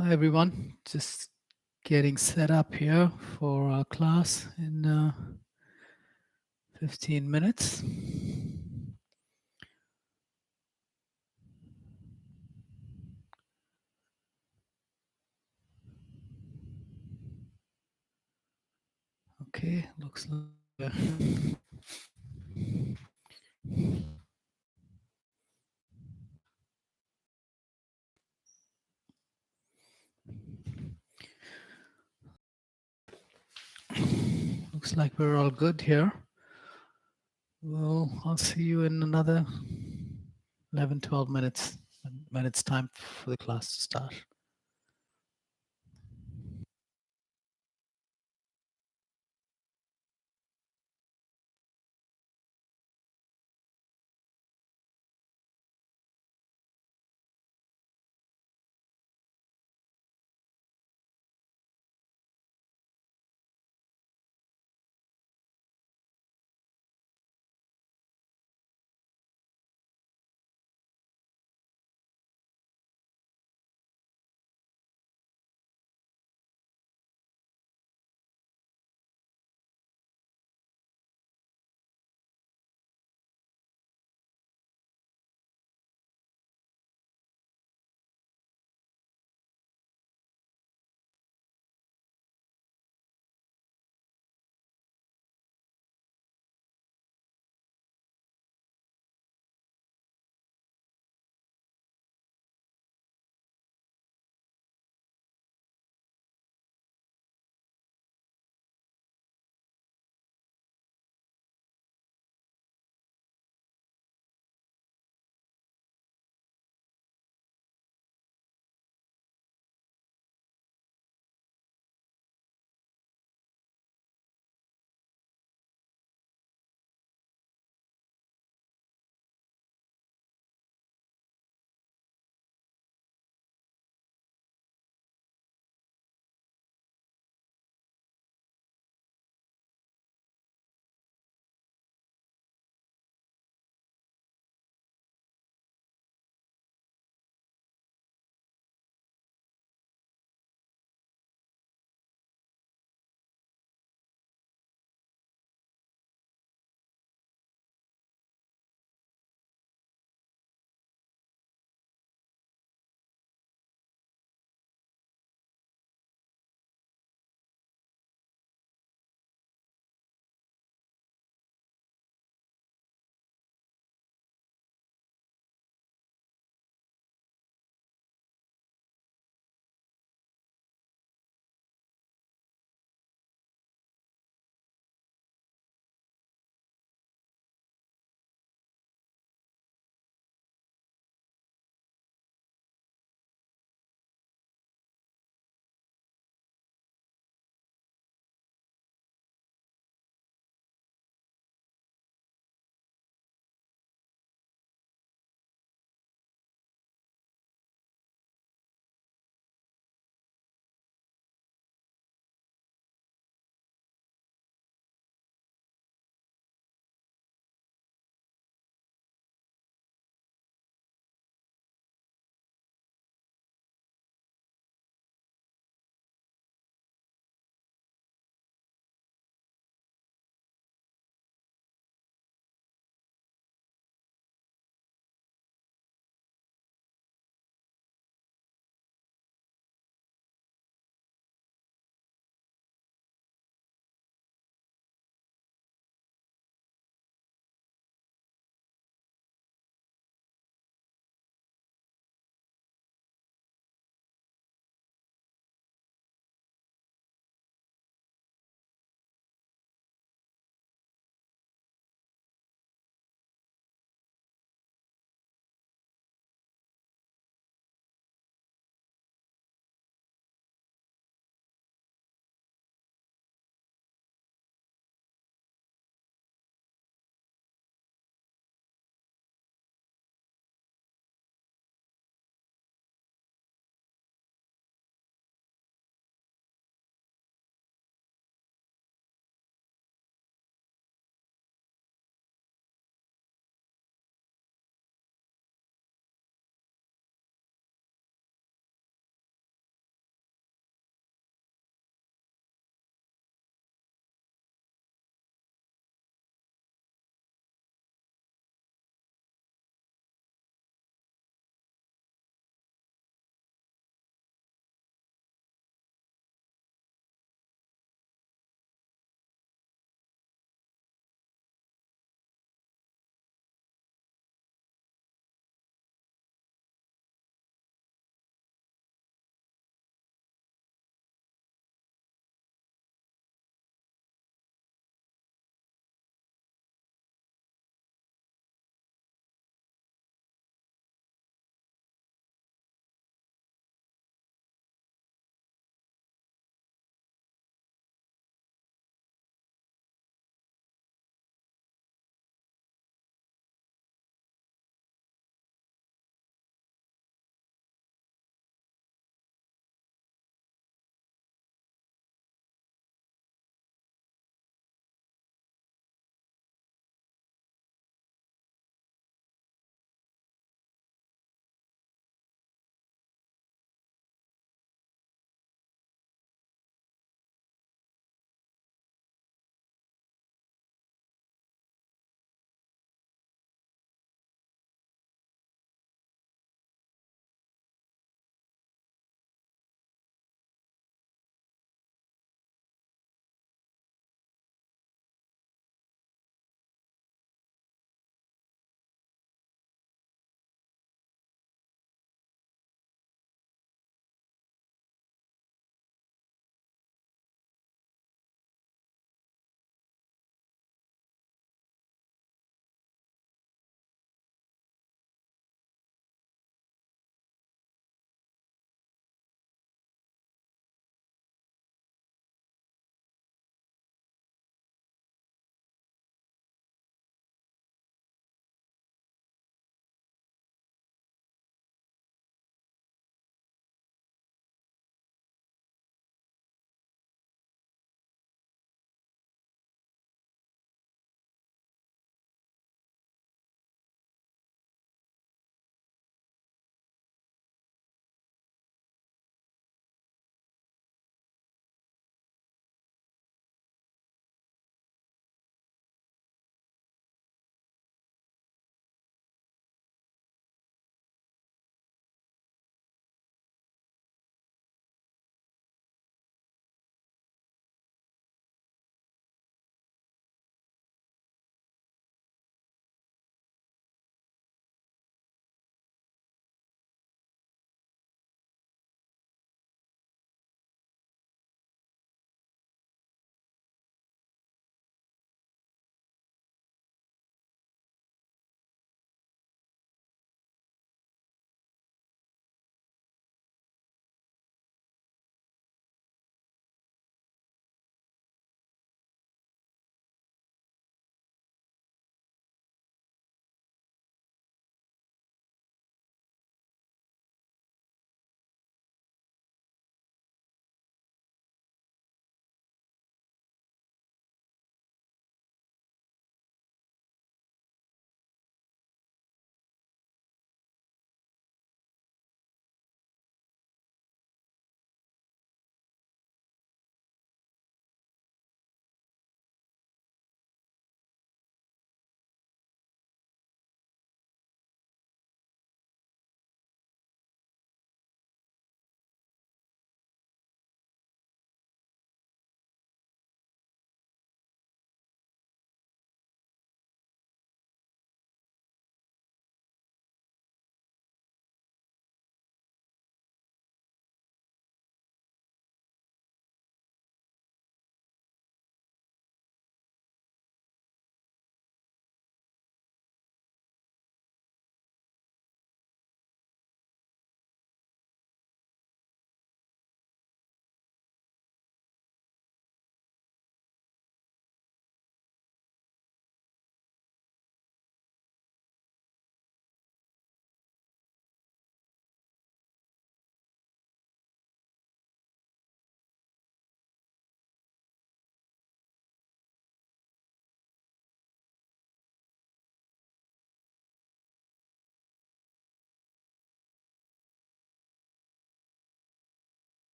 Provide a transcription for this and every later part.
Hi everyone, just getting set up here for our class in 15 minutes. Okay, looks like looks like we're all good here. Well, I'll see you in another 11, 12 minutes when it's time for the class to start.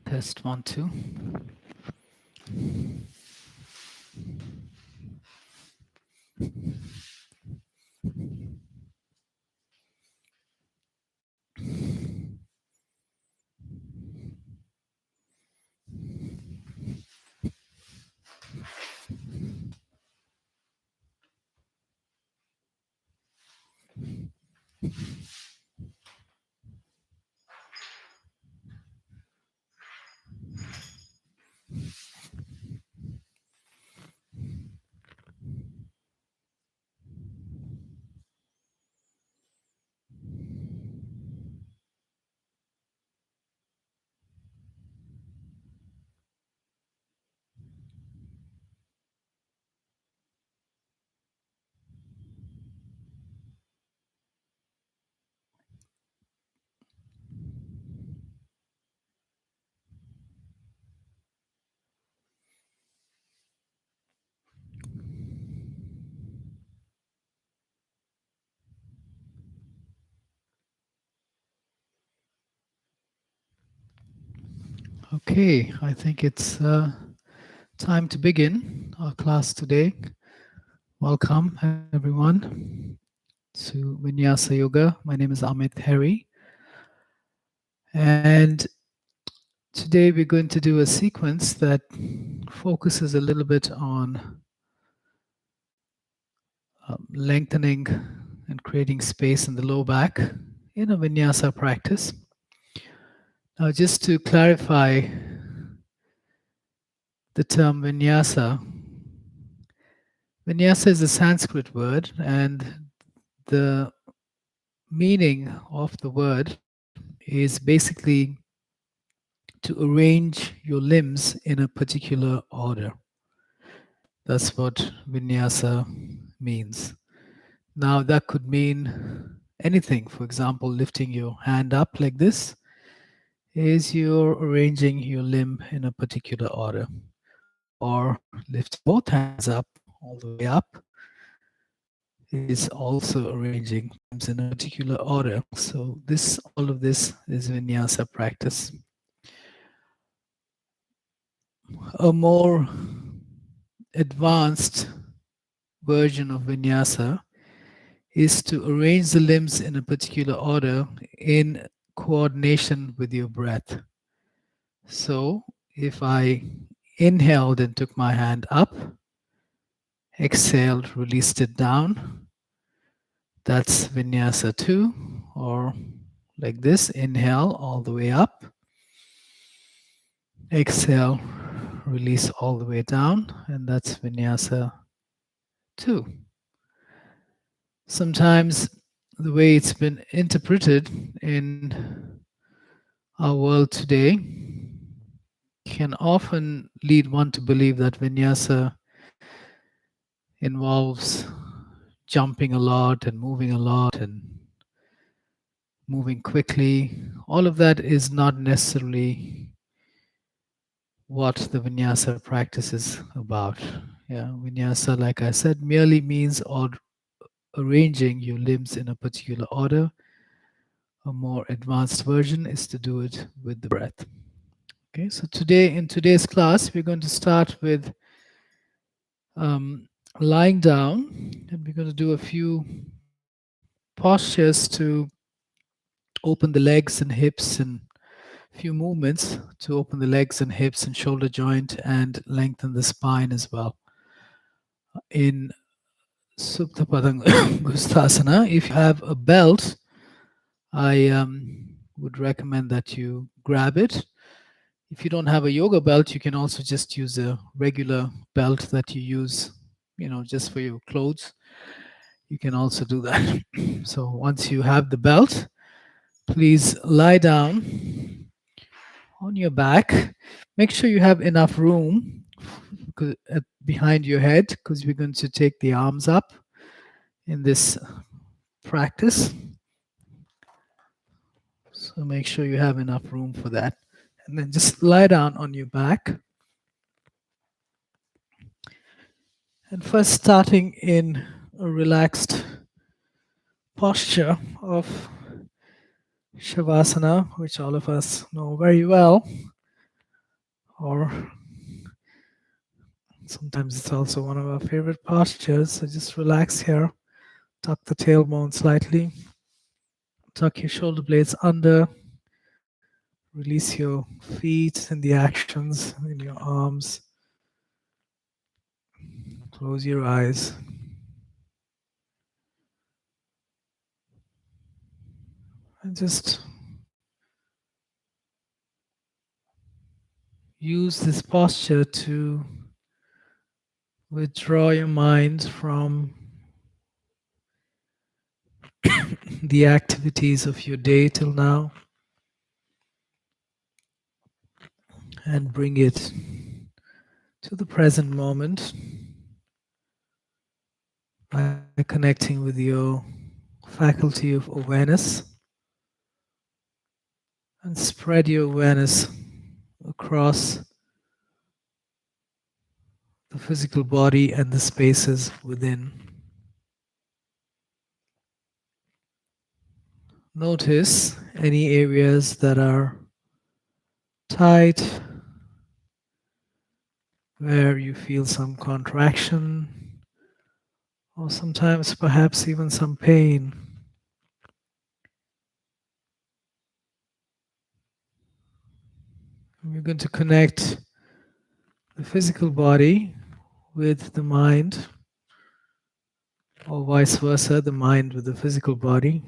Test 1, 2. Okay, I think it's time to begin our class today. Welcome, everyone, to Vinyasa Yoga. My name is Amit Heri, and today we're going to do a sequence that focuses a little bit on lengthening and creating space in the low back in a Vinyasa practice. Now, just to clarify the term Vinyasa, Vinyasa is a Sanskrit word, and the meaning of the word is basically to arrange your limbs in a particular order. That's what Vinyasa means. Now, that could mean anything. For example, lifting your hand up like this is you're arranging your limb in a particular order. Or lifting both hands up all the way up is also arranging limbs in a particular order. So all of this is Vinyasa practice. A more advanced version of Vinyasa is to arrange the limbs in a particular order in coordination with your breath. So if I inhaled and took my hand up, exhaled, released it down, that's Vinyasa 2, or like this, inhale all the way up, exhale, release all the way down, and that's Vinyasa 2. Sometimes the way it's been interpreted in our world today can often lead one to believe that Vinyasa involves jumping a lot and moving a lot and moving quickly. All of that is not necessarily what the Vinyasa practice is about. Yeah, Vinyasa, like I said, merely means arranging your limbs in a particular order. A more advanced version is to do it with the breath. Okay, so in today's class, we're going to start with lying down, and we're going to do a few postures to open the legs and hips, and a few movements to open the legs and hips and shoulder joint and lengthen the spine as well. In Supta Padangusthasana, if you have a belt, I would recommend that you grab it. If you don't have a yoga belt, you can also just use a regular belt that you use, just for your clothes. You can also do that. So once you have the belt, please lie down on your back. Make sure you have enough room behind your head, because we're going to take the arms up in this practice. So make sure you have enough room for that. And then just lie down on your back. And first, starting in a relaxed posture of Shavasana, which all of us know very well. or sometimes it's also one of our favorite postures. So just relax here, tuck the tailbone slightly, tuck your shoulder blades under, release your feet and the actions in your arms, close your eyes. And just use this posture to withdraw your mind from the activities of your day till now and bring it to the present moment by connecting with your faculty of awareness and spread your awareness across the physical body and the spaces within. Notice any areas that are tight, where you feel some contraction, or sometimes perhaps even some pain. We're going to connect the physical body with the mind, or vice versa, the mind with the physical body,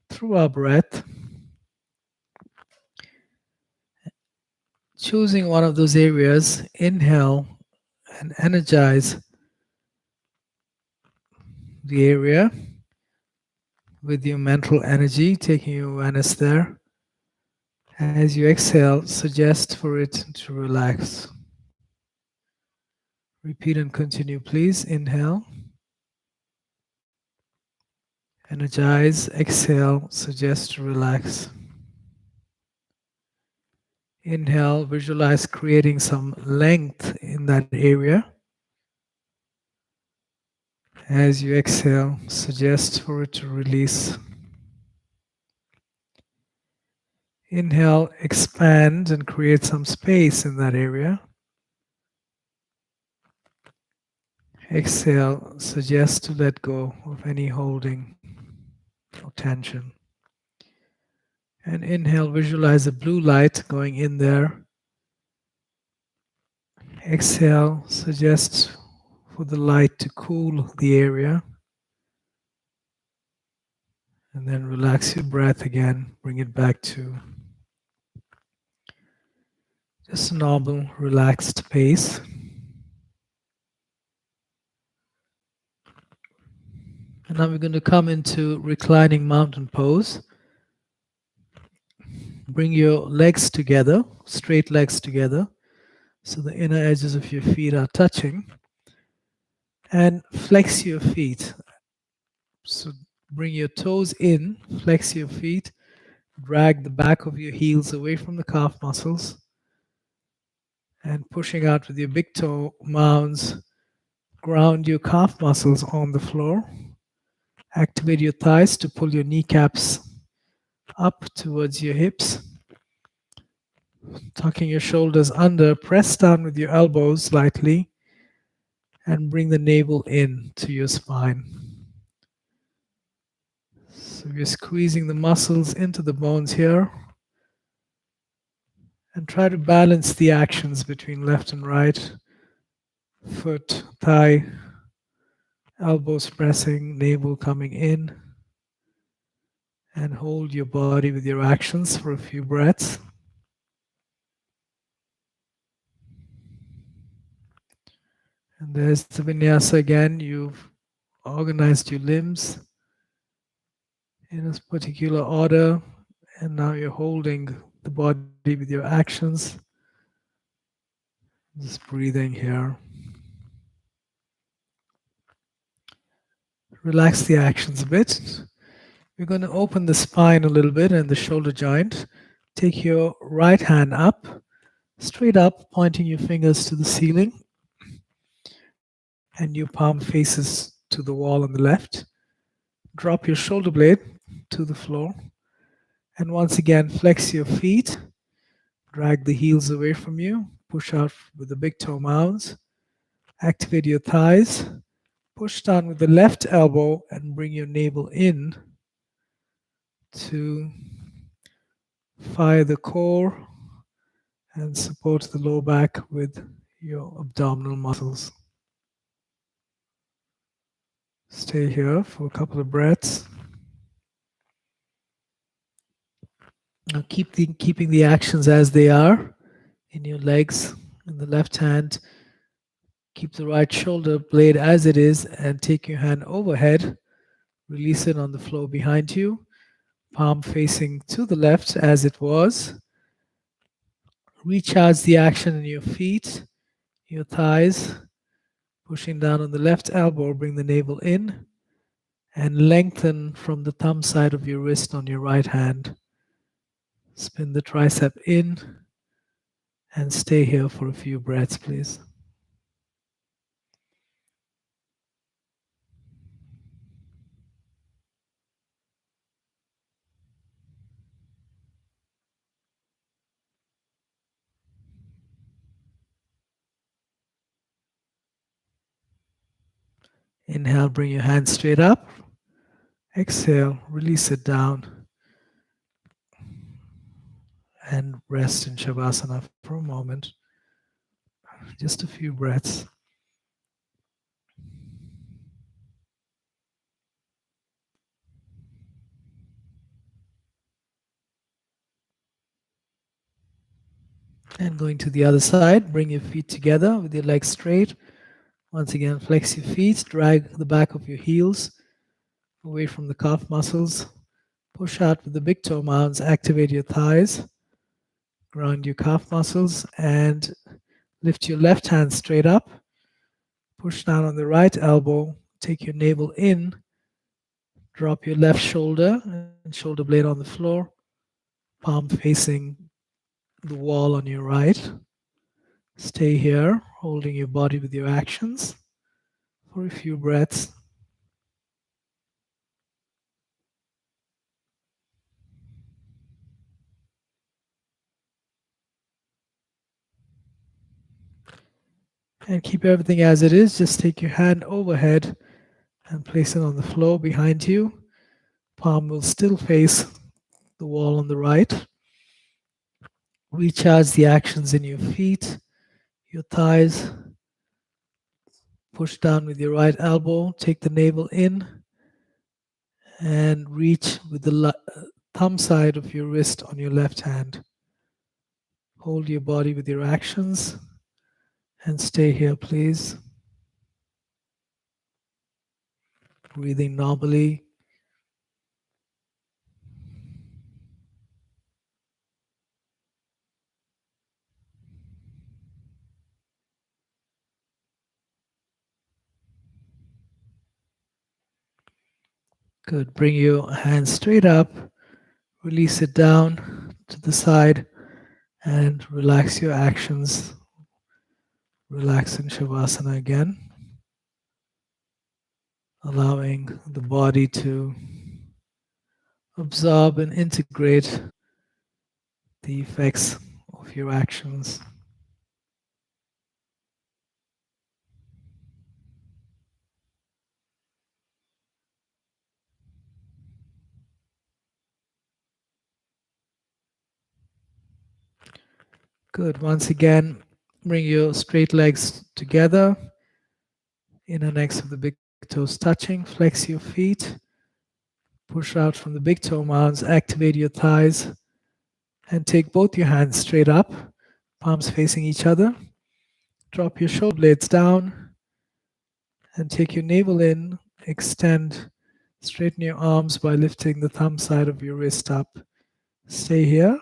through our breath, choosing one of those areas. Inhale and energize the area with your mental energy, taking your awareness there. As you exhale, suggest for it to relax. Repeat and continue, please. Inhale, energize, exhale, suggest to relax. Inhale, visualize creating some length in that area. As you exhale, suggest for it to release. Inhale, expand and create some space in that area. Exhale, suggest to let go of any holding or tension. And inhale, visualize a blue light going in there. Exhale, suggest for the light to cool the area. And then relax your breath again, bring it back to just a normal, relaxed pace. And now we're going to come into reclining mountain pose. Bring your legs together, straight legs together, so the inner edges of your feet are touching. And flex your feet. So bring your toes in, flex your feet, drag the back of your heels away from the calf muscles, and pushing out with your big toe mounds, ground your calf muscles on the floor. Activate your thighs to pull your kneecaps up towards your hips. Tucking your shoulders under, press down with your elbows lightly, and bring the navel in to your spine. So we're squeezing the muscles into the bones here. And try to balance the actions between left and right. Foot, thigh, elbows pressing, navel coming in. And hold your body with your actions for a few breaths. And there's the vinyasa again. You've organized your limbs in a particular order. And now you're holding the body with your actions. Just breathing here. Relax the actions a bit. We're going to open the spine a little bit and the shoulder joint. Take your right hand up, straight up, pointing your fingers to the ceiling. And your palm faces to the wall on the left. Drop your shoulder blade to the floor. And once again, flex your feet. Drag the heels away from you. Push out with the big toe mounds. Activate your thighs. Push down with the left elbow and bring your navel in to fire the core and support the low back with your abdominal muscles. Stay here for a couple of breaths. Now keeping the actions as they are in your legs. In the left hand, keep the right shoulder blade as it is and take your hand overhead. Release it on the floor behind you. Palm facing to the left as it was. Recharge the action in your feet, your thighs. Pushing down on the left elbow, bring the navel in and lengthen from the thumb side of your wrist on your right hand. Spin the tricep in and stay here for a few breaths, please. Inhale, bring your hands straight up. Exhale, release it down. And rest in Shavasana for a moment. Just a few breaths. And going to the other side, bring your feet together with your legs straight. Once again, flex your feet, drag the back of your heels away from the calf muscles. Push out with the big toe mounds, activate your thighs, ground your calf muscles, and lift your left hand straight up. Push down on the right elbow, take your navel in, drop your left shoulder and shoulder blade on the floor, palm facing the wall on your right. Stay here, holding your body with your actions for a few breaths. And keep everything as it is. Just take your hand overhead and place it on the floor behind you. Palm will still face the wall on the right. Recharge the actions in your feet, your thighs. Push down with your right elbow. Take the navel in and reach with the thumb side of your wrist on your left hand. Hold your body with your actions and stay here, please. Breathing normally. Good. Bring your hands straight up. Release it down to the side and relax your actions. Relax in Shavasana again. Allowing the body to absorb and integrate the effects of your actions. Good. Once again, bring your straight legs together. Inner necks of the big toes touching. Flex your feet. Push out from the big toe mounds. Activate your thighs. And take both your hands straight up. Palms facing each other. Drop your shoulder blades down. And take your navel in. Extend. Straighten your arms by lifting the thumb side of your wrist up. Stay here.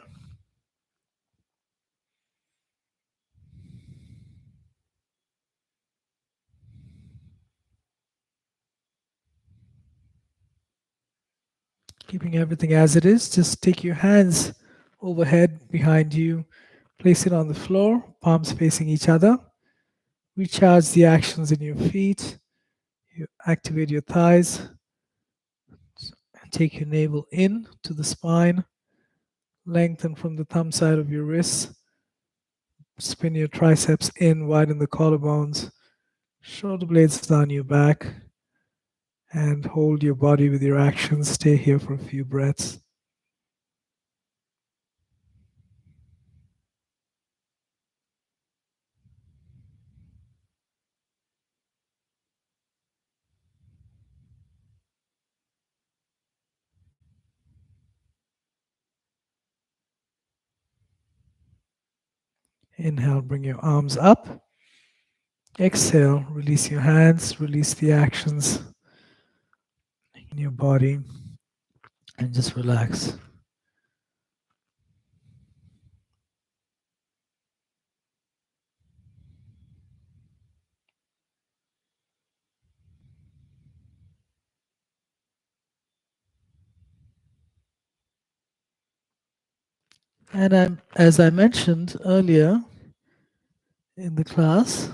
Keeping everything as it is, just take your hands overhead behind you, place it on the floor, palms facing each other. Recharge the actions in your feet. You activate your thighs. And take your navel in to the spine. Lengthen from the thumb side of your wrists Spin your triceps in, widen the collarbones, shoulder blades down your back, and hold your body with your actions. Stay here for a few breaths. Inhale, bring your arms up. Exhale, release your hands, release the actions in your body, and just relax. And as I mentioned earlier in the class,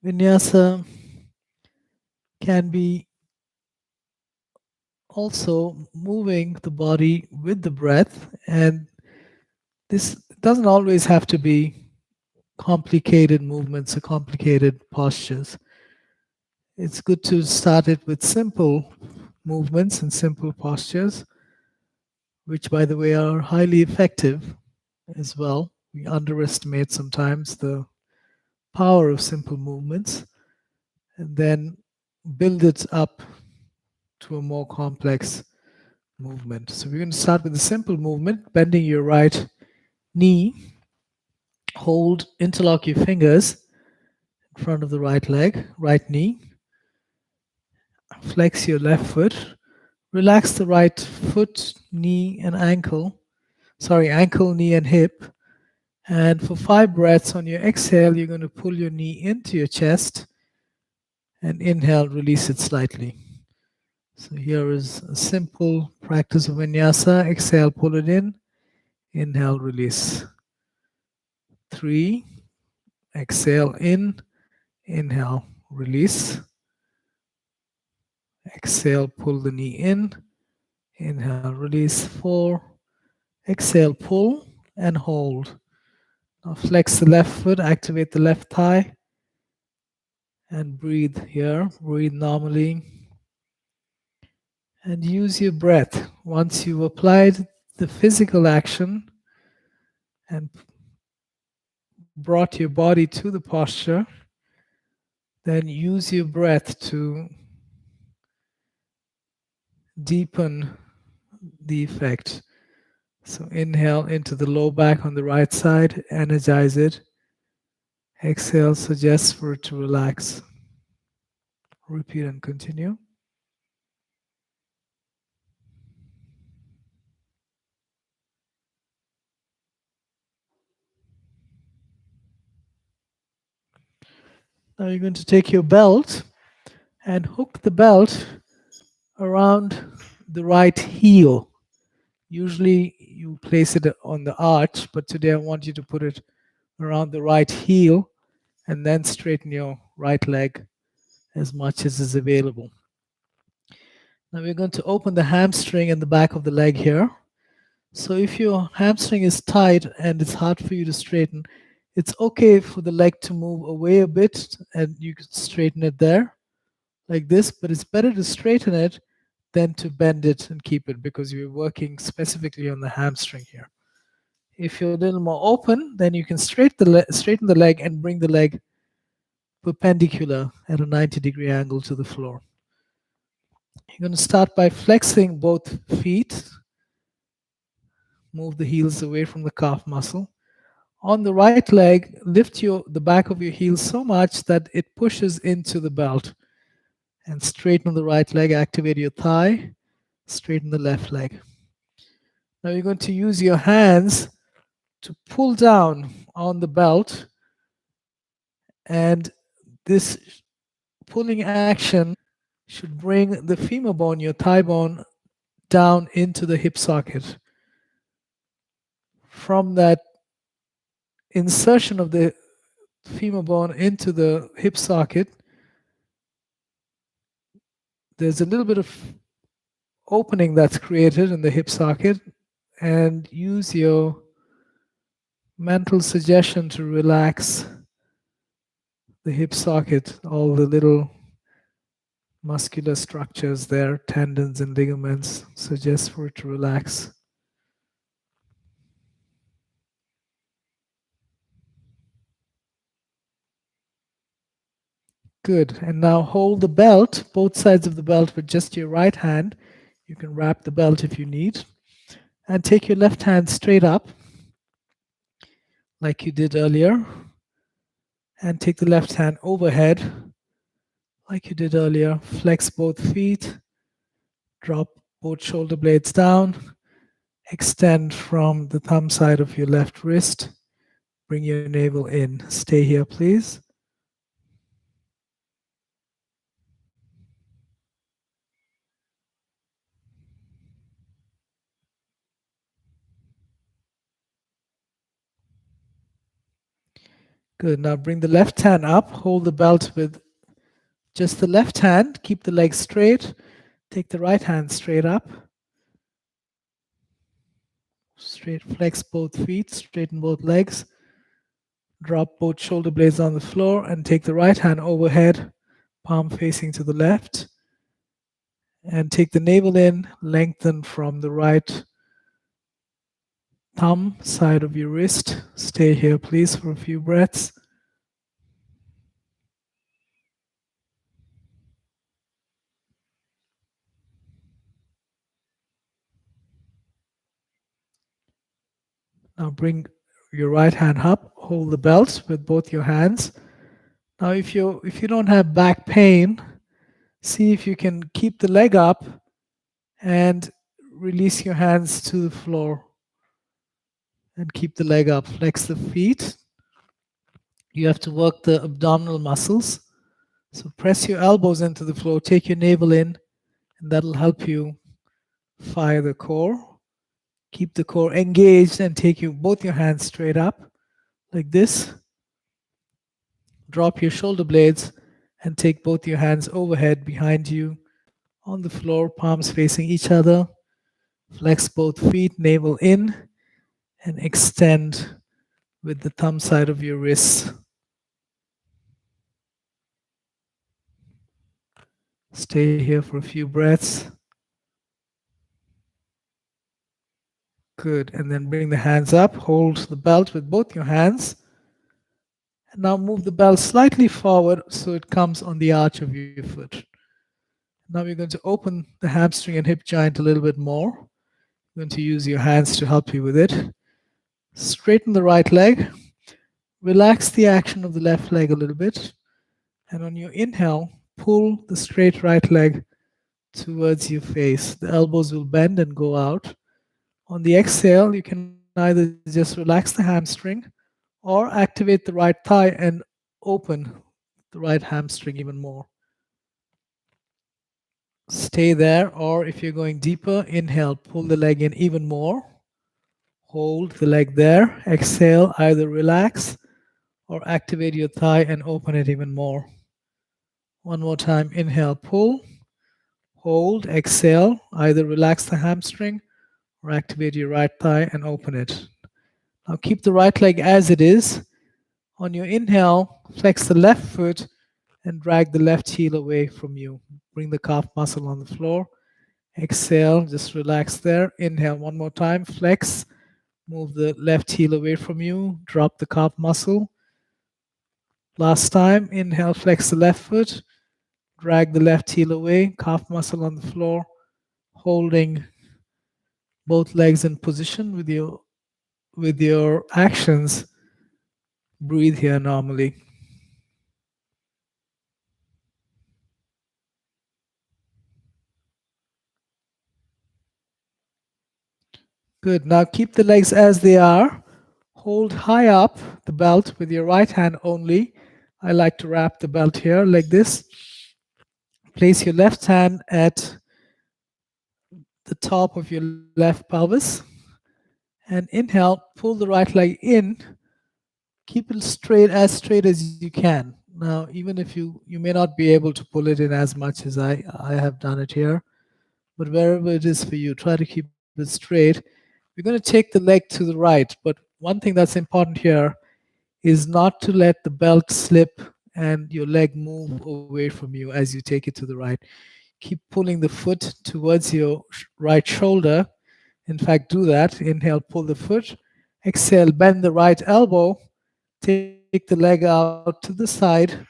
Vinyasa can be also moving the body with the breath, and this doesn't always have to be complicated movements or complicated postures. It's good to start it with simple movements and simple postures, which, by the way, are highly effective as well. We underestimate sometimes the power of simple movements, and then build it up to a more complex movement. So we're going to start with a simple movement, bending your right knee. Hold, interlock your fingers in front of the right leg, right knee. Flex your left foot. Relax the right foot, knee, and ankle. Ankle, knee, and hip. And for 5 breaths on your exhale, you're going to pull your knee into your chest and inhale, release it slightly. So here is a simple practice of vinyasa. Exhale, pull it in. Inhale, release. 3. Exhale in. Inhale, release. Exhale, pull the knee in. Inhale, release. 4. Exhale, pull and hold. Now flex the left foot, activate the left thigh, and breathe here. Breathe normally. And use your breath. Once you've applied the physical action and brought your body to the posture, then use your breath to deepen the effect. So inhale into the low back on the right side, energize it. Exhale suggests for it to relax. Repeat and continue. Now you're going to take your belt and hook the belt around the right heel. Usually you place it on the arch, but today I want you to put it around the right heel and then straighten your right leg as much as is available. Now we're going to open the hamstring and the back of the leg here. So if your hamstring is tight and it's hard for you to straighten, it's okay for the leg to move away a bit and you can straighten it there like this, but it's better to straighten it than to bend it and keep it because you're working specifically on the hamstring here. If you're a little more open, then you can straighten the leg and bring the leg perpendicular at a 90-degree angle to the floor. You're going to start by flexing both feet. Move the heels away from the calf muscle. On the right leg, lift the back of your heel so much that it pushes into the belt. And straighten the right leg, activate your thigh, straighten the left leg. Now you're going to use your hands to pull down on the belt, and this pulling action should bring the femur bone, your thigh bone, down into the hip socket. From that insertion of the femur bone into the hip socket, there's a little bit of opening that's created in the hip socket, and use your mental suggestion to relax the hip socket, all the little muscular structures there, tendons and ligaments, suggest for it to relax. Good. And now hold the belt, both sides of the belt, with just your right hand. You can wrap the belt if you need. And take your left hand straight up, like you did earlier. And take the left hand overhead, like you did earlier. Flex both feet. Drop both shoulder blades down. Extend from the thumb side of your left wrist. Bring your navel in. Stay here, please. Good. Now bring the left hand up. Hold the belt with just the left hand. Keep the legs straight. Take the right hand straight up. Straight, flex both feet, straighten both legs. Drop both shoulder blades on the floor and take the right hand overhead, palm facing to the left. And take the navel in, lengthen from the right thumb side of your wrist. Stay here, please, for a few breaths. Now bring your right hand up, hold the belt with both your hands. Now if you don't have back pain, see if you can keep the leg up and release your hands to the floor. And keep the leg up. Flex the feet. You have to work the abdominal muscles. So press your elbows into the floor, take your navel in, and that'll help you fire the core. Keep the core engaged and take both your hands straight up like this. Drop your shoulder blades and take both your hands overhead behind you on the floor, palms facing each other. Flex both feet, navel in, and extend with the thumb side of your wrists. Stay here for a few breaths. Good. And then bring the hands up. Hold the belt with both your hands. And now move the belt slightly forward so it comes on the arch of your foot. Now we're going to open the hamstring and hip joint a little bit more. You're going to use your hands to help you with it. Straighten the right leg. Relax the action of the left leg a little bit. And on your inhale, pull the straight right leg towards your face. The elbows will bend and go out. On the exhale, you can either just relax the hamstring or activate the right thigh and open the right hamstring even more. Stay there, or if you're going deeper, inhale, pull the leg in even more. Hold the leg there. Exhale, either relax or activate your thigh and open it even more. One more time, inhale, pull. Hold, exhale, either relax the hamstring or activate your right thigh and open it. Now keep the right leg as it is. On your inhale, flex the left foot and drag the left heel away from you. Bring the calf muscle on the floor. Exhale, just relax there. Inhale one more time, flex. Move the left heel away from you. Drop the calf muscle. Last time, inhale, flex the left foot. Drag the left heel away. Calf muscle on the floor. Holding both legs in position with your actions. Breathe here normally. Good. Now keep the legs as they are. Hold high up the belt with your right hand only. I like to wrap the belt here like this. Place your left hand at the top of your left pelvis. And inhale, pull the right leg in. Keep it straight as you can. Now, even if you may not be able to pull it in as much as I have done it here, but wherever it is for you, try to keep it straight. We're going to take the leg to the right, but one thing that's important here is not to let the belt slip and your leg move away from you as you take it to the right. Keep pulling the foot towards your right shoulder. In fact, do that. Inhale, pull the foot. Exhale, bend the right elbow. Take the leg out to the side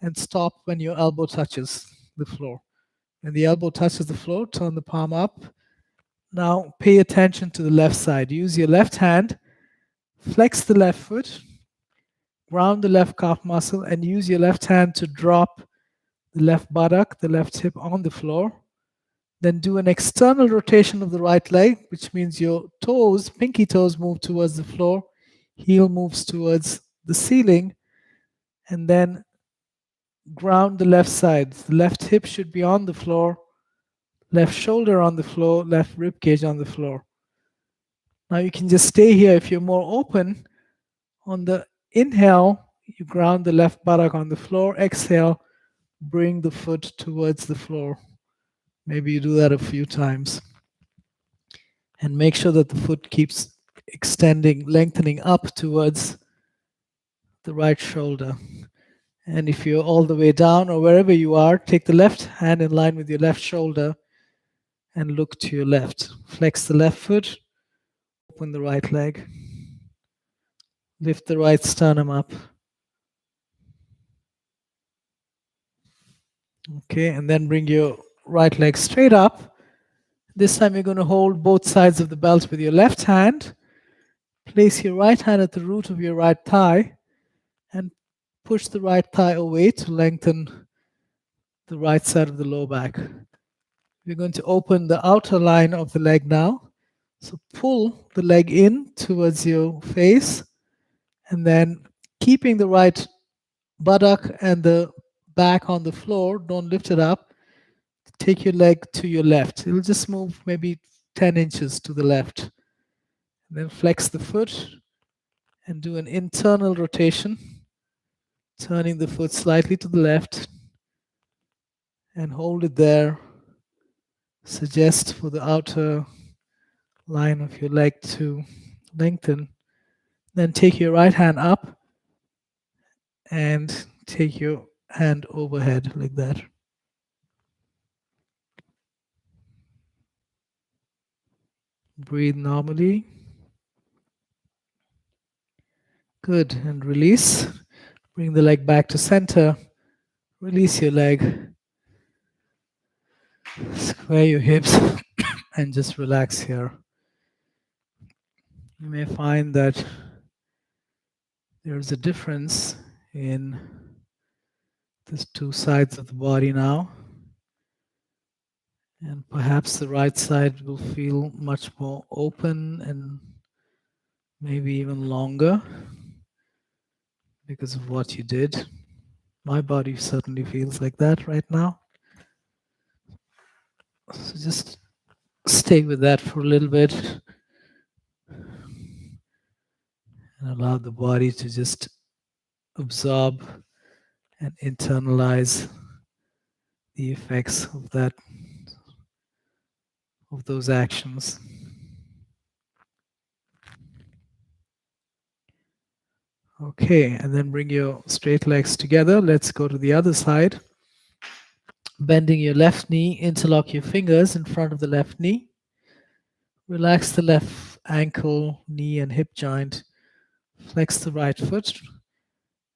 and stop when your elbow touches the floor. When the elbow touches the floor, turn the palm up. Now pay attention to the left side. Use your left hand, flex the left foot, ground the left calf muscle, and use your left hand to drop the left buttock, the left hip on the floor. Then do an external rotation of the right leg, which means your toes, pinky toes, move towards the floor, heel moves towards the ceiling, and then ground the left side. The left hip should be on the floor, left shoulder on the floor, left rib cage on the floor. Now you can just stay here. If you're more open, on the inhale, you ground the left buttock on the floor. Exhale, bring the foot towards the floor. Maybe you do that a few times. And make sure that the foot keeps extending, lengthening up towards the right shoulder. And if you're all the way down or wherever you are, take the left hand in line with your left shoulder and look to your left. Flex the left foot, open the right leg. Lift the right sternum up. Okay, and then bring your right leg straight up. This time you're going to hold both sides of the belt with your left hand. Place your right hand at the root of your right thigh and push the right thigh away to lengthen the right side of the low back. We're going to open the outer line of the leg now. So pull the leg in towards your face, and then keeping the right buttock and the back on the floor, don't lift it up. Take your leg to your left. It'll just move maybe 10 inches to the left. And then flex the foot and do an internal rotation, turning the foot slightly to the left, and hold it there. Suggest for the outer line of your leg to lengthen. Then take your right hand up and take your hand overhead like that. Breathe normally. Good. And release. Bring the leg back to center. Release your leg. Square your hips and just relax here. You may find that there's a difference in the two sides of the body now. And perhaps the right side will feel much more open and maybe even longer because of what you did. My body certainly feels like that right now. So just stay with that for a little bit and allow the body to just absorb and internalize the effects of that, of those actions. Okay, and then bring your straight legs together. Let's go to the other side. Bending your left knee, interlock your fingers in front of the left knee. Relax the left ankle, knee, and hip joint. Flex the right foot.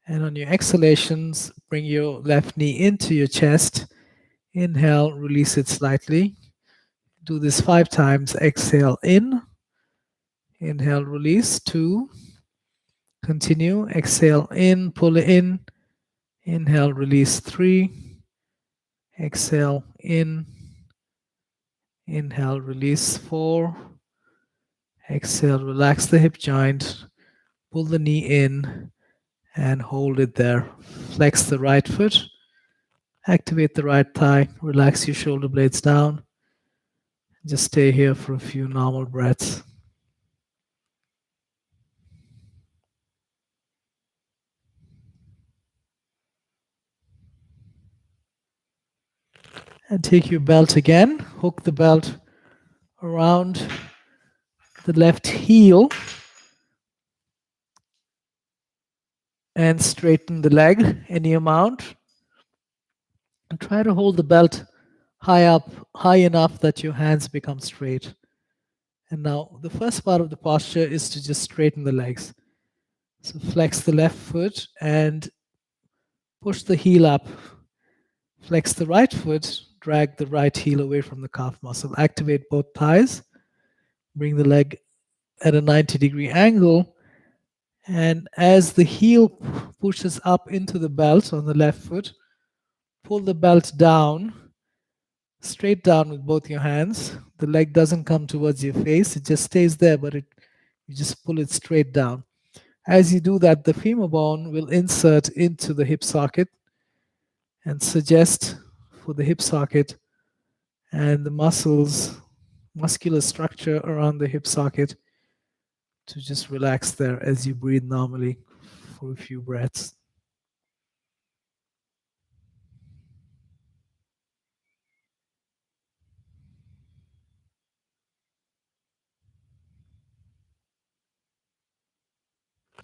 And on your exhalations, bring your left knee into your chest. Inhale, release it slightly. Do this 5 times. Exhale in. Inhale, release. 2. Continue. Exhale in, pull it in. Inhale, release. 3. Exhale in. Inhale, release. 4. Exhale, relax the hip joint. Pull the knee in and hold it there. Flex the right foot. Activate the right thigh. Relax your shoulder blades down. Just stay here for a few normal breaths. And take your belt again. Hook the belt around the left heel. and straighten the leg any amount. And try to hold the belt high up, high enough that your hands become straight. And now the first part of the posture is to just straighten the legs. So flex the left foot and push the heel up. Flex the right foot, drag the right heel away from the calf muscle. Activate both thighs. Bring the leg at a 90-degree angle. And as the heel pushes up into the belt on the left foot, pull the belt down, straight down with both your hands. The leg doesn't come towards your face, it just stays there, but you just pull it straight down. As you do that, the femur bone will insert into the hip socket and suggest for the hip socket and the muscular structure around the hip socket to just relax there as you breathe normally for a few breaths.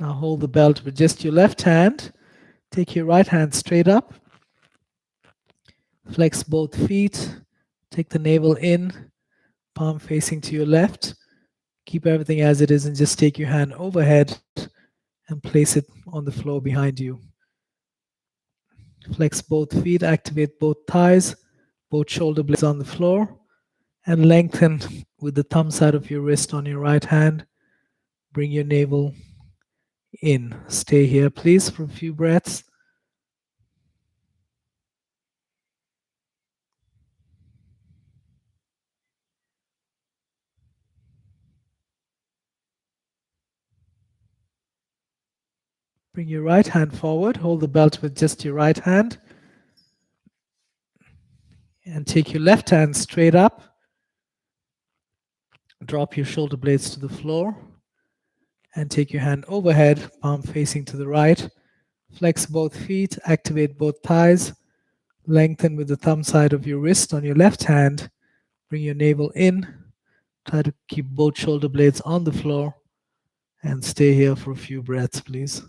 Now hold the belt with just your left hand. Take your right hand straight up. Flex both feet. Take the navel in, palm facing to your left. Keep everything as it is and just take your hand overhead and place it on the floor behind you. Flex both feet, activate both thighs, both shoulder blades on the floor, and lengthen with the thumb side of your wrist on your right hand. Bring your navel in. Stay here, please, for a few breaths. Bring your right hand forward. Hold the belt with just your right hand. And take your left hand straight up. Drop your shoulder blades to the floor. And take your hand overhead, palm facing to the right. Flex both feet, activate both thighs. Lengthen with the thumb side of your wrist on your left hand. Bring your navel in. Try to keep both shoulder blades on the floor. And stay here for a few breaths, please.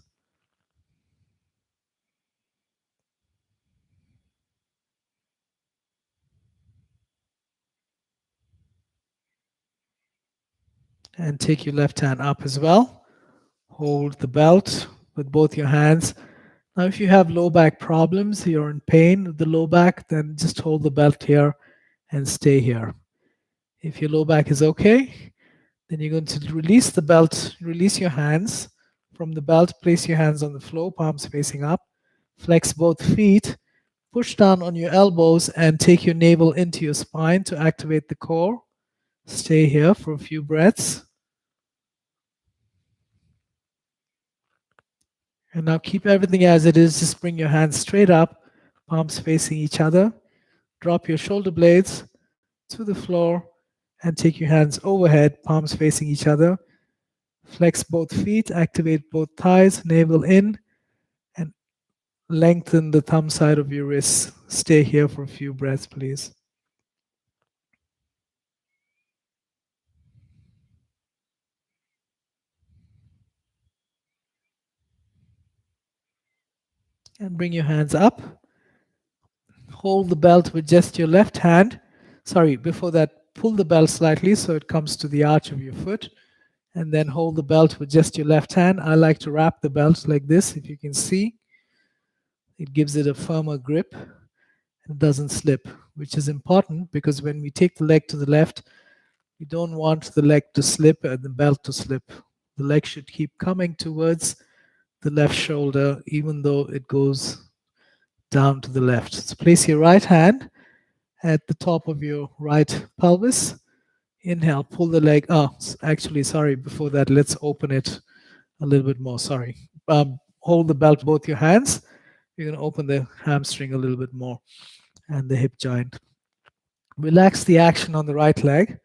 And take your left hand up as well. Hold the belt with both your hands. Now, if you have low back problems, you're in pain with the low back, then just hold the belt here and stay here. If your low back is okay, then you're going to release the belt, release your hands from the belt, place your hands on the floor, palms facing up, flex both feet, push down on your elbows, and take your navel into your spine to activate the core. Stay here for a few breaths. And now keep everything as it is. Just bring your hands straight up, palms facing each other. Drop your shoulder blades to the floor and take your hands overhead, palms facing each other. Flex both feet, activate both thighs, navel in, and lengthen the thumb side of your wrists. Stay here for a few breaths, please. And bring your hands up. Hold the belt with just your left hand. Sorry, before that, pull the belt slightly so it comes to the arch of your foot. And then hold the belt with just your left hand. I like to wrap the belt like this, if you can see. It gives it a firmer grip. It doesn't slip, which is important because when we take the leg to the left, we don't want the leg to slip and the belt to slip. The leg should keep coming towards the left shoulder, even though it goes down to the left. So place your right hand at the top of your right pelvis. Inhale, pull the leg. Oh, actually, sorry, before that, let's open it a little bit more. Sorry. Hold the belt, both your hands. You're going to open the hamstring a little bit more and the hip joint. Relax the action on the right leg.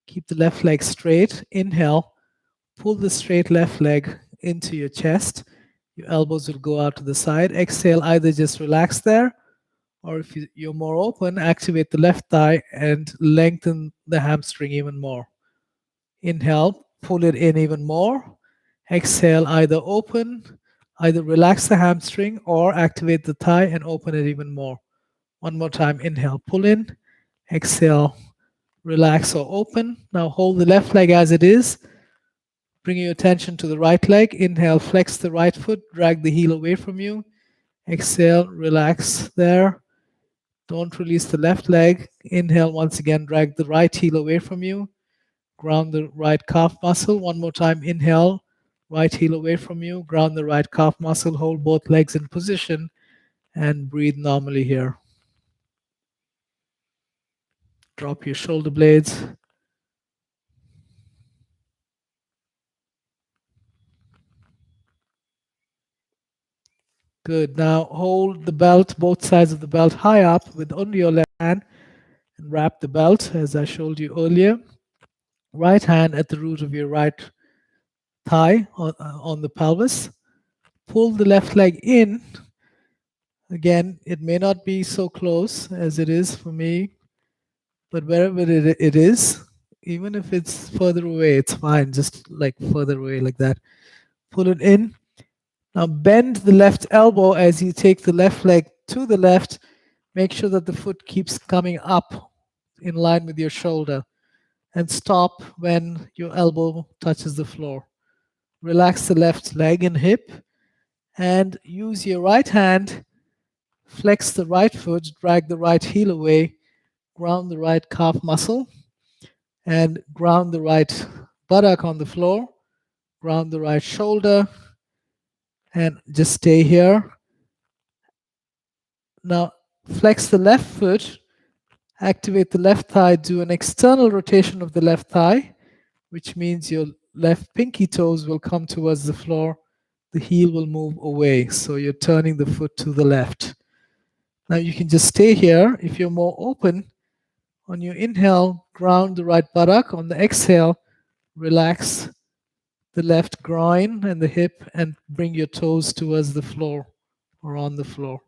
Keep the left leg straight. Inhale, pull the straight left leg into your chest. Your elbows will go out to the side. Exhale, either just relax there, or if you're more open, activate the left thigh and lengthen the hamstring even more. Inhale, pull it in even more. Exhale, either open, Either relax the hamstring or activate the thigh and open it even more. One more time. Inhale, pull in. Exhale, relax or open. Now hold the left leg as it is. Bring your attention to the right leg. Inhale, flex the right foot, drag the heel away from you. Exhale, relax there. Don't release the left leg. Inhale, once again, drag the right heel away from you. Ground the right calf muscle. One more time. Inhale, right heel away from you. Ground the right calf muscle. Hold both legs in position and breathe normally here. Drop your shoulder blades. Good. Now hold the belt, both sides of the belt high up with only your left hand, and wrap the belt as I showed you earlier. Right hand at the root of your right thigh on the pelvis. Pull the left leg in. Again, it may not be so close as it is for me, but wherever it is, even if it's further away, it's fine. Just like further away like that. Pull it in. Now bend the left elbow as you take the left leg to the left. Make sure that the foot keeps coming up in line with your shoulder, and stop when your elbow touches the floor. Relax the left leg and hip, and use your right hand. Flex the right foot, drag the right heel away, ground the right calf muscle, and ground the right buttock on the floor, ground the right shoulder, and just stay here. Now flex the left foot, activate the left thigh, do an external rotation of the left thigh, which means your left pinky toes will come towards the floor. The heel will move away, so you're turning the foot to the left. Now you can just stay here. If you're more open, on your inhale, ground the right buttock. On the exhale, relax the left groin and the hip and bring your toes towards the floor or on the floor.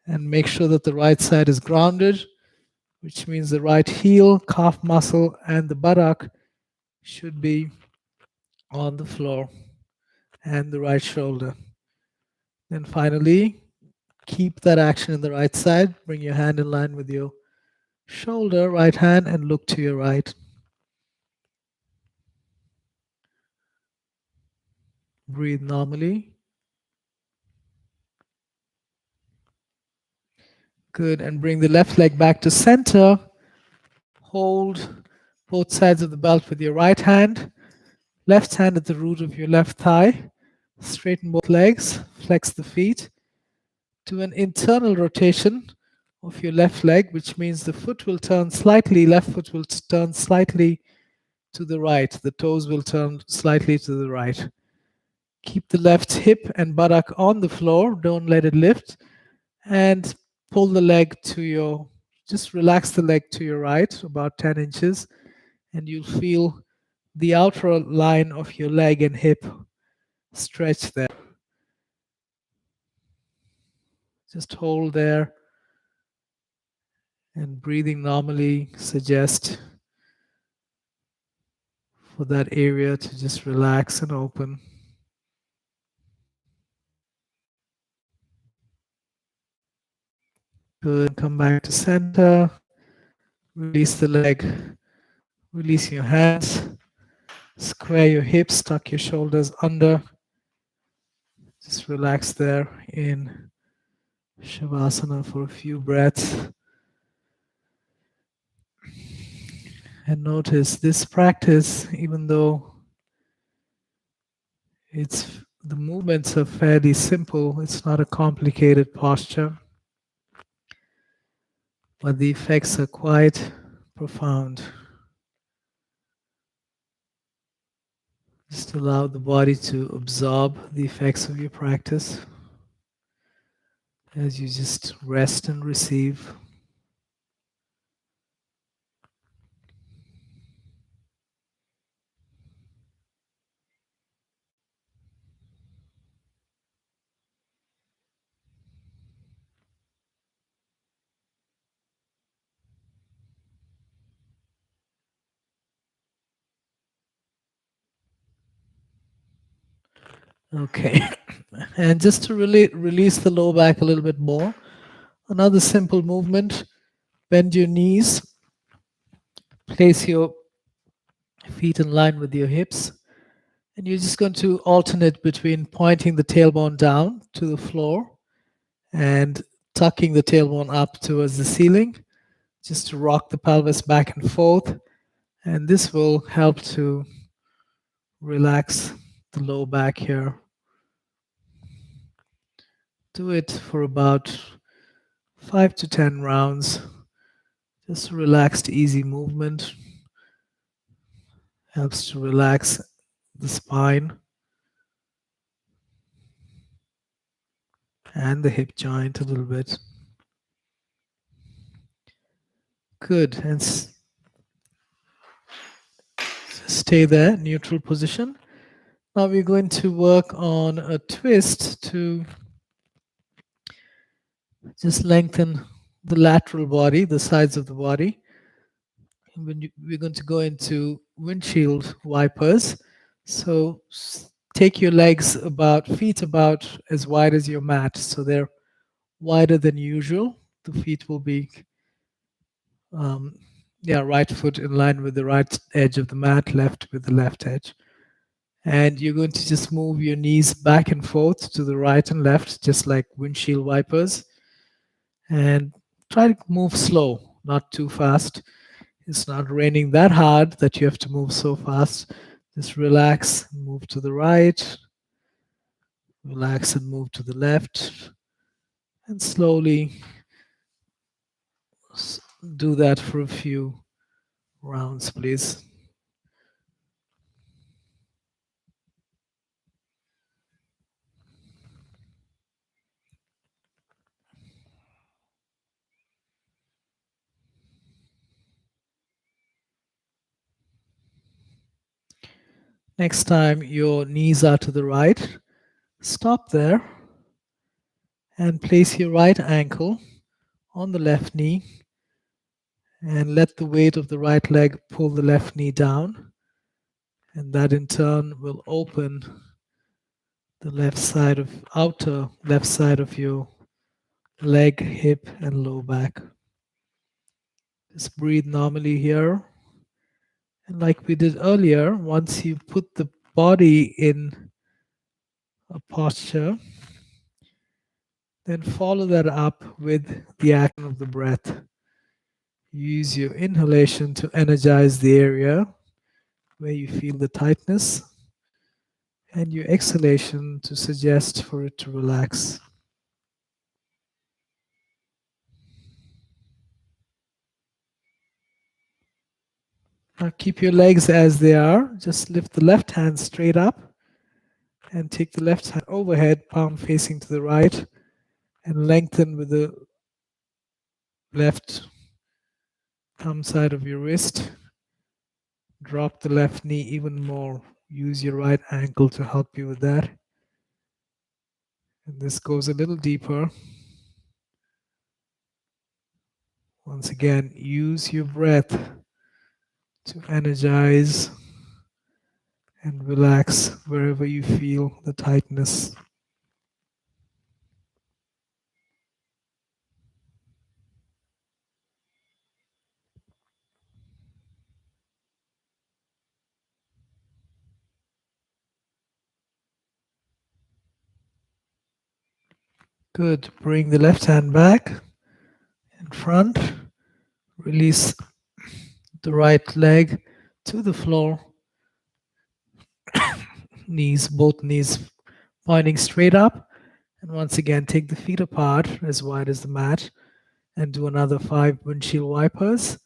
And make sure that the right side is grounded, which means the right heel, calf muscle, and the buttock should be on the floor, and the right shoulder. Then finally, keep that action in the right side. Bring your hand in line with your shoulder, right hand, and look to your right. Breathe normally. Good. And bring the left leg back to center. Hold both sides of the belt with your right hand. Left hand at the root of your left thigh. Straighten both legs. Flex the feet. Do an internal rotation of your left leg, which means the foot will turn slightly, left foot will turn slightly to the right. The toes will turn slightly to the right. Keep the left hip and buttock on the floor. Don't let it lift. And pull the leg to your, just relax the leg to your right, about 10 inches. And you'll feel the outer line of your leg and hip stretch there. Just hold there. And breathing normally suggests for that area to just relax and open. Good. Come back to center. Release the leg. Release your hands. Square your hips. Tuck your shoulders under. Just relax there in Shavasana for a few breaths. And notice this practice, even though the movements are fairly simple, it's not a complicated posture, but the effects are quite profound. Just allow the body to absorb the effects of your practice as you just rest and receive. Okay. And just to really release the low back a little bit more, another simple movement, bend your knees, place your feet in line with your hips, and you're just going to alternate between pointing the tailbone down to the floor and tucking the tailbone up towards the ceiling, just to rock the pelvis back and forth. And this will help to relax the low back here. Do it for about 5 to 10 rounds. Just relaxed, easy movement. Helps to relax the spine and the hip joint a little bit. Good. And stay there, neutral position. Now we're going to work on a twist to just lengthen the lateral body, the sides of the body. We're going to go into windshield wipers. So take your legs about, feet about as wide as your mat. So they're wider than usual. The feet will be, right foot in line with the right edge of the mat, left with the left edge. And you're going to just move your knees back and forth to the right and left, just like windshield wipers. And try to move slow, not too fast. It's not raining that hard that you have to move so fast. Just relax, move to the right, relax and move to the left, and slowly do that for a few rounds, please. Next time your knees are to the right, stop there and place your right ankle on the left knee and let the weight of the right leg pull the left knee down. And that in turn will open the outer left side of your leg, hip, and low back. Just breathe normally here. And like we did earlier, once you put the body in a posture, then follow that up with the action of the breath. Use your inhalation to energize the area where you feel the tightness, and your exhalation to suggest for it to relax. Now keep your legs as they are. Just lift the left hand straight up and take the left hand overhead, palm facing to the right, and lengthen with the left thumb side of your wrist. Drop the left knee even more. Use your right ankle to help you with that. And this goes a little deeper. Once again, use your breath to energize and relax wherever you feel the tightness. Good. Bring the left hand back in front. Release the right leg to the floor. Both knees pointing straight up. And once again, take the feet apart as wide as the mat and do another 5 windshield wipers.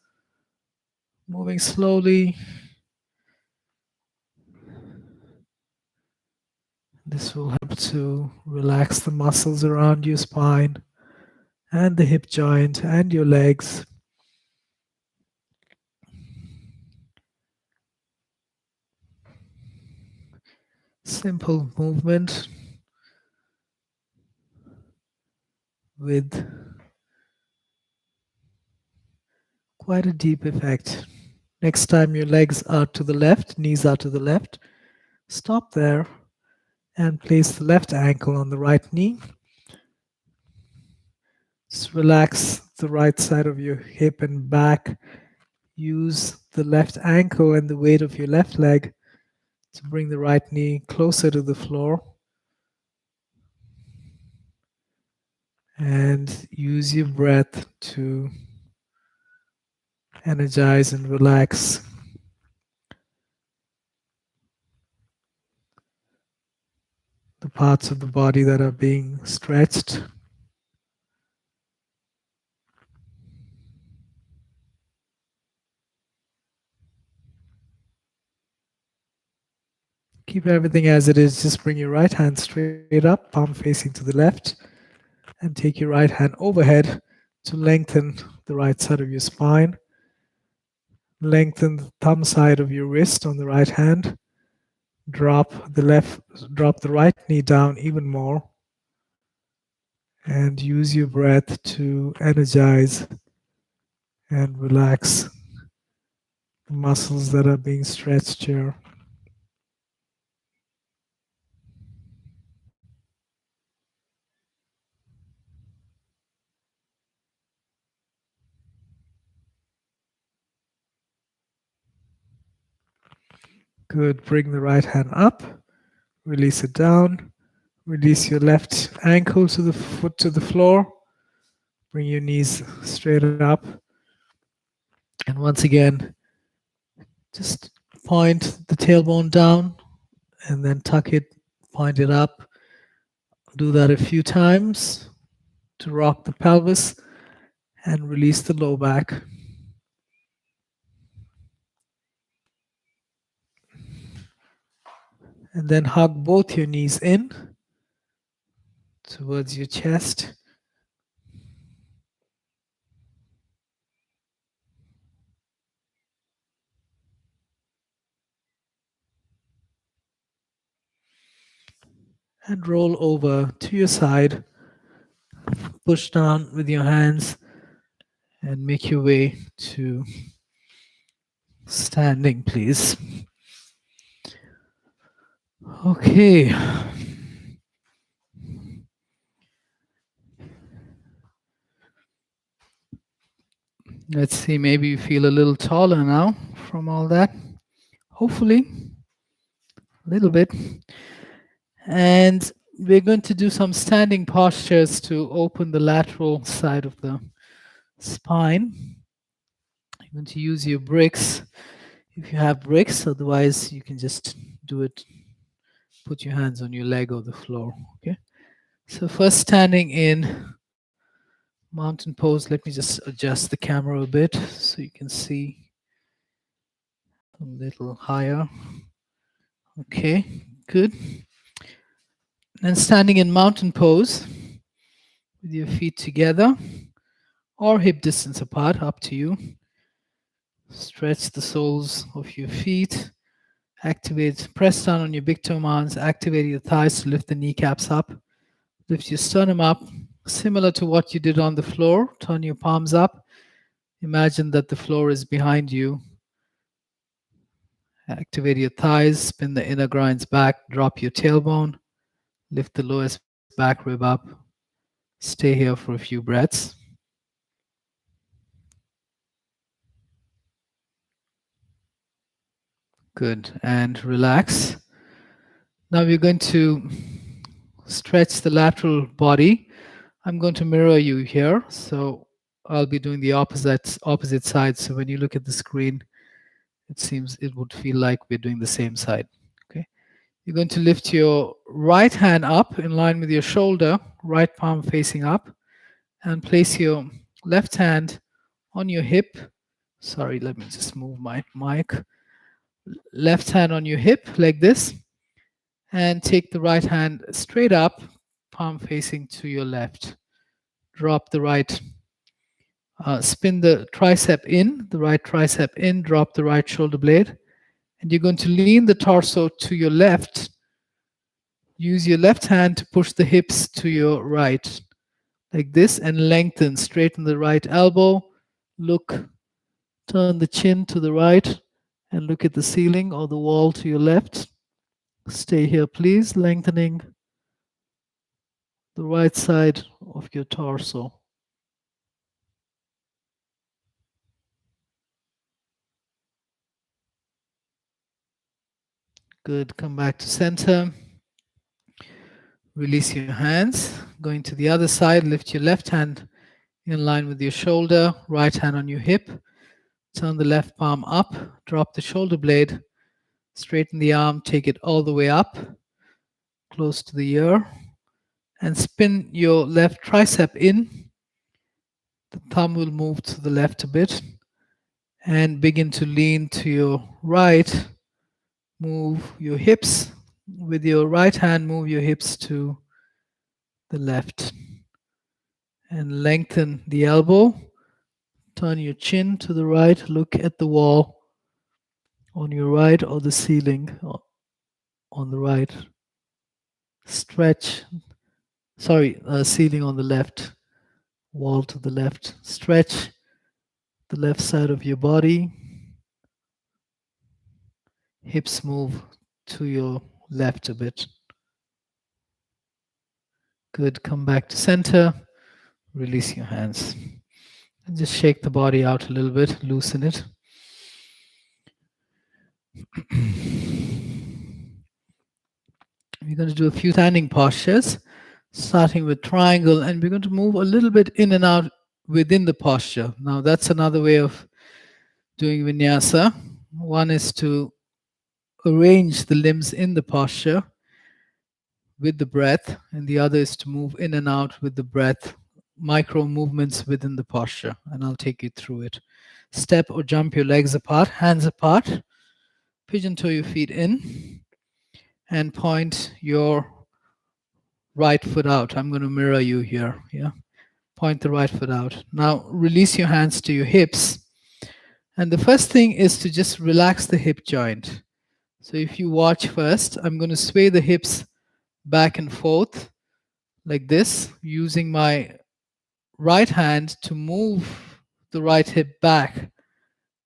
Moving slowly. This will help to relax the muscles around your spine and the hip joint and your legs. Simple movement with quite a deep effect. Next time your legs are to the left, knees are to the left, stop there and place the left ankle on the right knee. Just relax the right side of your hip and back. Use the left ankle and the weight of your left leg to bring the right knee closer to the floor. And use your breath to energize and relax the parts of the body that are being stretched. Keep everything as it is. Just bring your right hand straight up, palm facing to the left, and take your right hand overhead to lengthen the right side of your spine. Lengthen the thumb side of your wrist on the right hand. Drop the right knee down even more. And use your breath to energize and relax the muscles that are being stretched here. Good. Bring the right hand up. Release it down. Release your left ankle to the foot to the floor. Bring your knees straight up. And once again, just point the tailbone down and then tuck it, point it up. Do that a few times to rock the pelvis and release the low back. And then hug both your knees in towards your chest. And roll over to your side. Push down with your hands and make your way to standing, please. Okay. Let's see, maybe you feel a little taller now from all that. Hopefully, a little bit. And we're going to do some standing postures to open the lateral side of the spine. You're going to use your bricks if you have bricks, otherwise you can just do it, put your hands on your leg or the floor. Okay. So first, standing in mountain pose. Let me just adjust the camera a bit so you can see a little higher. Okay, good. Then standing in mountain pose with your feet together or hip distance apart, up to you. Stretch the soles of your feet. Activate, press down on your big toe mounds. Activate your thighs to lift the kneecaps up. Lift your sternum up, similar to what you did on the floor. Turn your palms up. Imagine that the floor is behind you. Activate your thighs, spin the inner groins back, drop your tailbone, lift the lowest back rib up. Stay here for a few breaths. Good, and relax. Now we're going to stretch the lateral body. I'm going to mirror you here, so I'll be doing the opposite side. So when you look at the screen, it seems it would feel like we're doing the same side. Okay. You're going to lift your right hand up in line with your shoulder, right palm facing up, and place your left hand on your hip. Sorry, let me just move my mic. Left hand on your hip like this, and take the right hand straight up, palm facing to your left. Drop the right, spin the tricep in, the right tricep in, drop the right shoulder blade. And you're going to lean the torso to your left. Use your left hand to push the hips to your right, like this, and lengthen. Straighten the right elbow. Look, turn the chin to the right, and look at the ceiling or the wall to your left. Stay here, please, lengthening the right side of your torso. Good. Come back to center. Release your hands. Going to the other side, lift your left hand in line with your shoulder, right hand on your hip. Turn the left palm up, drop the shoulder blade, straighten the arm, take it all the way up, close to the ear, and spin your left tricep in. The thumb will move to the left a bit, and begin to lean to your right. Move your hips. With your right hand, move your hips to the left. And lengthen the elbow. Turn your chin to the right. Look at the wall on your right or the ceiling on the right. Stretch. Ceiling on the left. Wall to the left. Stretch the left side of your body. Hips move to your left a bit. Good. Come back to center. Release your hands. And just shake the body out a little bit. Loosen it. We're going to do a few standing postures, starting with triangle, and we're going to move a little bit in and out within the posture. Now, that's another way of doing vinyasa. One is to arrange the limbs in the posture with the breath, and the other is to move in and out with the breath, micro movements within the posture, and I'll take you through it. Step or jump your legs apart, hands apart, pigeon toe your feet in, and point your right foot out. I'm going to mirror you here. Yeah. Point the right foot out. Now release your hands to your hips. And the first thing is to just relax the hip joint. So if you watch first, I'm going to sway the hips back and forth like this, using my right hand to move the right hip back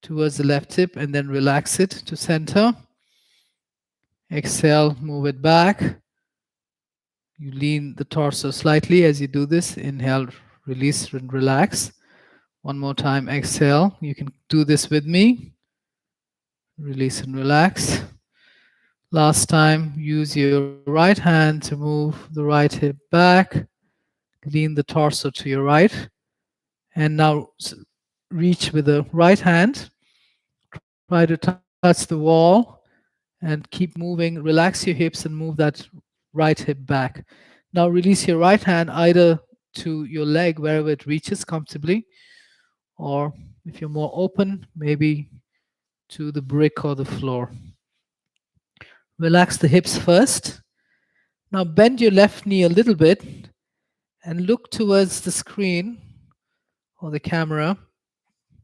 towards the left hip and then relax it to center. Exhale, move it back. You lean the torso slightly as you do this. Inhale, release and relax. One more time, exhale. You can do this with me. Release and relax. Last time, use your right hand to move the right hip back. Lean the torso to your right. And now reach with the right hand. Try to touch the wall and keep moving. Relax your hips and move that right hip back. Now release your right hand either to your leg wherever it reaches comfortably, or if you're more open, maybe to the brick or the floor. Relax the hips first. Now bend your left knee a little bit and look towards the screen or the camera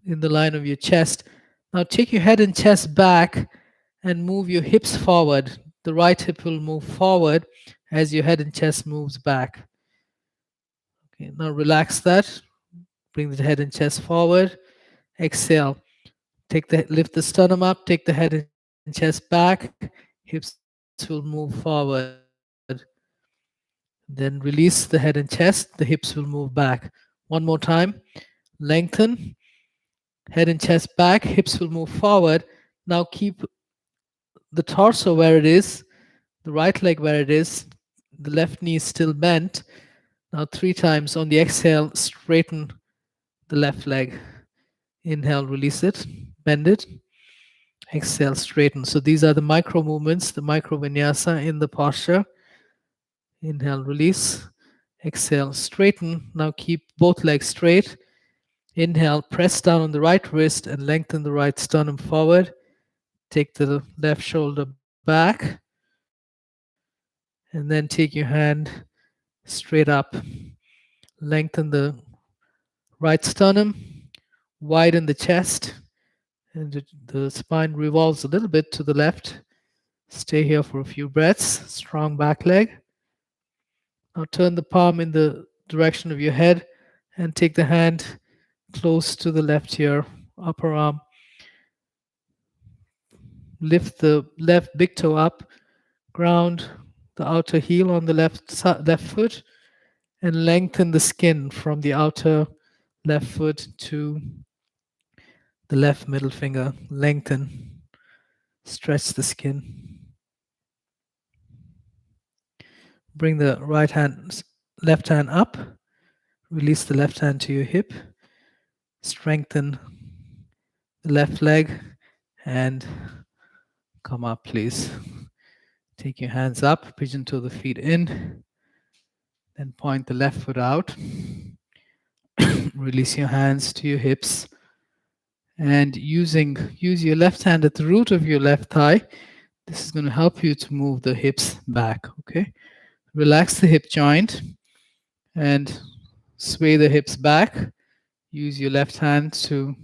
in the line of your chest. Now take your head and chest back and move your hips forward. The right hip will move forward as your head and chest moves back. Okay, now relax that. Bring the head and chest forward. Exhale. Lift the sternum up. Take the head and chest back. Hips will move forward. Then release the head and chest. The hips will move back. One more time. Lengthen. Head and chest back. Hips will move forward. Now keep the torso where it is. The right leg where it is. The left knee is still bent. Now 3 times on the exhale, straighten the left leg. Inhale, release it, bend it. Exhale, straighten. So these are the micro movements, the micro vinyasa in the posture. Inhale, release. Exhale, straighten. Now keep both legs straight. Inhale, press down on the right wrist and lengthen the right sternum forward. Take the left shoulder back. And then take your hand straight up. Lengthen the right sternum. Widen the chest. And the spine revolves a little bit to the left. Stay here for a few breaths. Strong back leg. Now turn the palm in the direction of your head and take the hand close to the left ear, upper arm. Lift the left big toe up. Ground the outer heel on the left foot and lengthen the skin from the outer left foot to the left middle finger. Lengthen, stretch the skin. Bring the left hand up. Release the left hand to your hip. Strengthen the left leg and come up, please. Take your hands up, pigeon toe the feet in, then point the left foot out. Release your hands to your hips and use your left hand at the root of your left thigh. This is going to help you to move the hips back, okay? Relax the hip joint and sway the hips back. Use your left hand to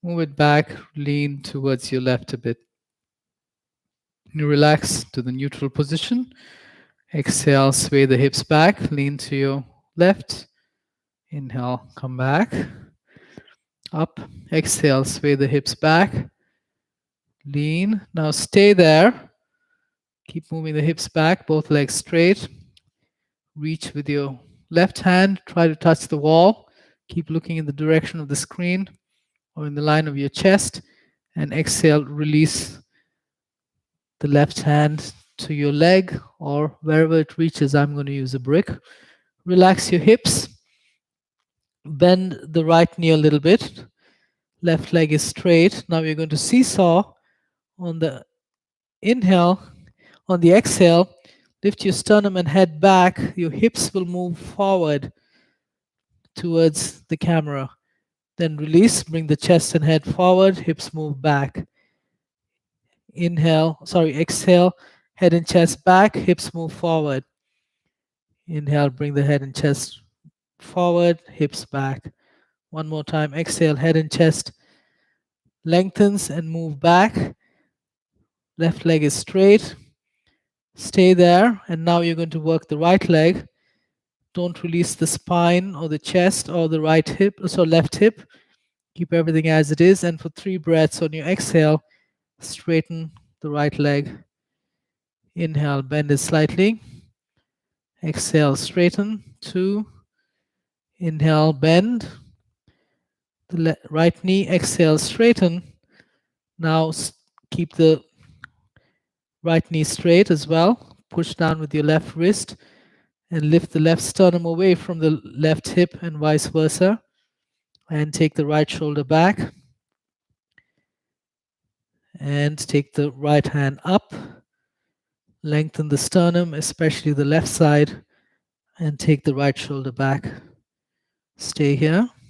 move it back, lean towards your left a bit. You relax to the neutral position. Exhale, sway the hips back, lean to your left. Inhale, come back. Up. Exhale, sway the hips back. Lean. Now stay there. Keep moving the hips back, both legs straight. Reach with your left hand. Try to touch the wall. Keep looking in the direction of the screen or in the line of your chest. And exhale, release the left hand to your leg or wherever it reaches. I'm going to use a brick. Relax your hips. Bend the right knee a little bit. Left leg is straight. Now we're going to seesaw on the inhale. On the exhale, lift your sternum and head back. Your hips will move forward towards the camera. Then release, bring the chest and head forward, hips move back. Exhale, head and chest back, hips move forward. Inhale, bring the head and chest forward, hips back. One more time, exhale, head and chest lengthens and move back. Left leg is straight. Stay there, and now you're going to work the right leg. Don't release the spine or the chest or the left hip. Keep everything as it is, and for 3 breaths on your exhale, straighten the right leg. Inhale, bend it slightly. Exhale, straighten. 2. Inhale, bend the right knee. Exhale, straighten. Now keep the right knee straight as well. Push down with your left wrist and lift the left sternum away from the left hip and vice versa. And take the right shoulder back. And take the right hand up. Lengthen the sternum, especially the left side. And take the right shoulder back. Stay here.